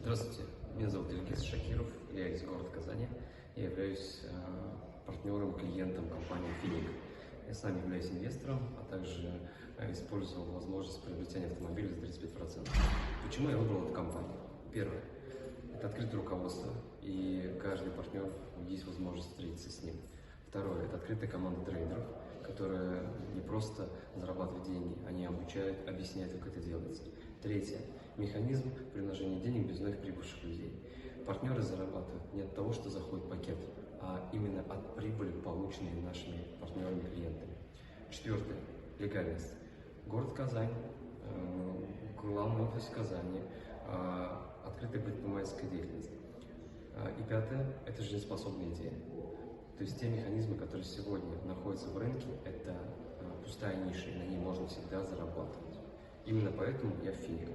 Здравствуйте, меня зовут Ильгиз Шакиров, я из города Казани. Я являюсь партнером, клиентом компании Финик. Я сам являюсь инвестором, а также использовал возможность приобретения автомобиля за 35%. Почему я выбрал эту компанию? Первое – это открытое руководство, и каждый партнер есть возможность встретиться с ним. Второе – это открытая команда трейдеров, которая не просто зарабатывает деньги, они обучают, объясняют, как это делается. Третье – механизм приумножения денег без вновь прибывших людей. Партнеры зарабатывают не от того, что заходит пакет, а именно от прибыли, полученной нашими партнерами-клиентами. Четвертое – легальность. Город Казань, главный офис в Казани, открытая предпринимательская деятельность. И пятое – это жизнеспособные идеи. То есть те механизмы, которые сегодня находятся в рынке, это пустая ниша, и на ней можно всегда зарабатывать. Именно поэтому я в Финике.